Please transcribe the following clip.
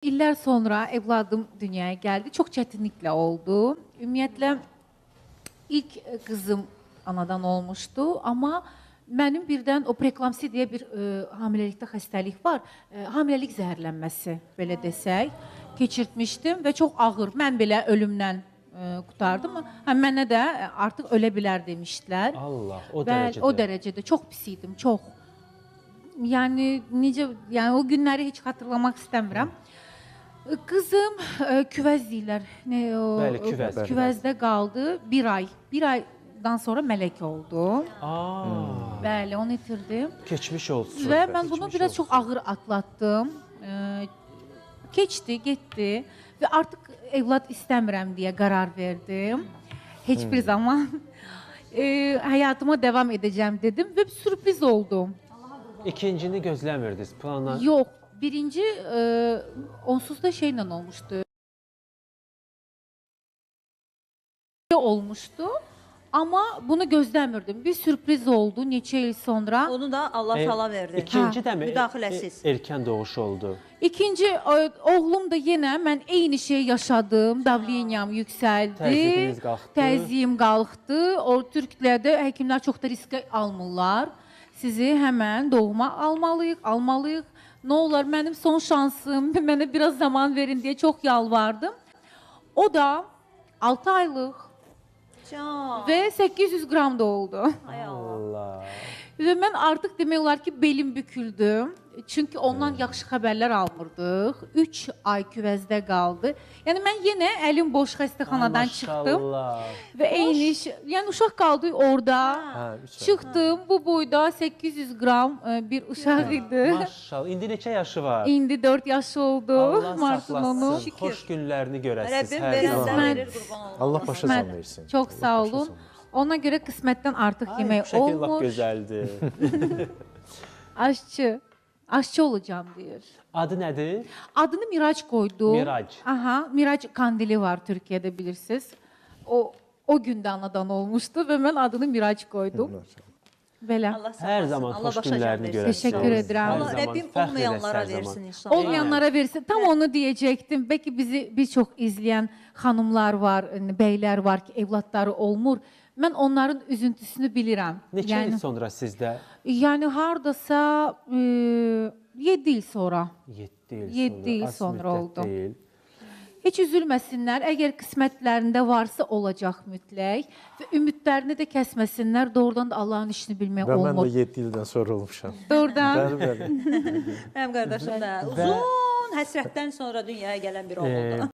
İllər sonra evladım dünyaya gəldi. Çox çətinliklə oldu. Ümumiyyətlə, ilk qızım anadan olmuşdu. Amma mənim birdən o preeklamsiya deyə bir hamiləlikdə xəstəlik var. Hamiləlik zəhərlənməsi, belə desək, keçirtmişdim və çox ağır. Mən belə ölümdən qutardım. Mənə də artıq ölə bilər demişdilər. Allah, o və dərəcədə. o dərəcədə çox pis idim, çox. Yəni necə, yəni o günləri heç xatırlamaq istəmirəm. Qızım küvəz deyirlər. Bəli, küvəz. Küvəzdə qaldı 1 ay. 1 aydan sonra mələk oldu. Bəli, onu itirdim. Keçmiş olsun. Və mən bunu biraz çox ağır atlatdım. Keçdi, getdi və artıq evlad istəmirəm deyə qərar verdim. Heç bir zaman həyatıma davam edəcəm dedim və sürpriz oldu. İkincini gözləmirdiniz, plana? Yox, birinci onsuz da şeylə olmuşdu. Amma bunu gözləmirdim. Bir sürpriz oldu neçə il sonra. Onu da Allah Taala verdi. İkinci də mi? Müdaxiləsiz. Erkən doğuş oldu. İkinci oğlum da yenə mən eyni şey yaşadım. Davleniyam yüksəldi. Təzyiqiniz qalxdı. Təzyiqim qalxdı. O türklərdə həkimlər çox da risk almırlar. Sizi həmən doğuma almalıyıq. Nə olar, mənim son şansım, mənə biraz zaman verin deyə çox yalvardım. O da 6 aylıq və 800 qram da oldu. Ay Allah. Və mən artıq demək olar ki, belim büküldü. Çünki ondan yaxşı xəbərlər almırdıq. 3 ay küvəzdə qaldı. Yəni mən yenə əlim boş xəstəxanadan çıxdım. Və eyni iş, yəni uşaq qaldı orada. Çıxdım, bu boyda 800 qram bir uşaq idi. Maşallah. İndi neçə yaşı var? İndi 4 yaşı oldu. Allah saxlasın. Xoş günlərini görəsiniz Rəbbim hər zaman. verəndə verir, qurban olsun. Allah başa salmayırsın. Çox sağ olun. Ona görə qismətdən artıq yemək Bu şəkil lap olmur. gözəldir. Aşçı olacağım deyir. Adı nədir? Adını Mirac qoydu. Mirac. Aha, Mirac kandili var Türkiyədə bilirsiniz. O gündə anadan olmuşdu və mən adını Mirac qoydum. Belə. Allah sağ Hər olsun. zaman Allah xoş başa günlərini gəldirsin. görəsiniz. Təşəkkür edirəm. Allah Rəbbim olmayanlara versin inşallah. Olmayanlara versin. Tam onu deyəcəkdim. Bəlkə bizi bir çox izləyən xanımlar var, bəylər var ki, evladları olmur. Mən onların üzüntüsünü bilirəm. Neçə il sonra sizdə? Yəni hardasa 7 il sonra. 7 il sonra oldu. Deyil. Heç üzülməsinlər. Əgər qismətlərində varsa olacaq mütləq və ümidlərini də kəsməsinlər. Doğrudan da Allahın işini bilmək Və olmur. mən də 7 ildən sonra olmuşam. Doğrudan. Bəli. Mənim qardaşım da uzun həsrətdən sonra dünyaya gələn bir oğuldur.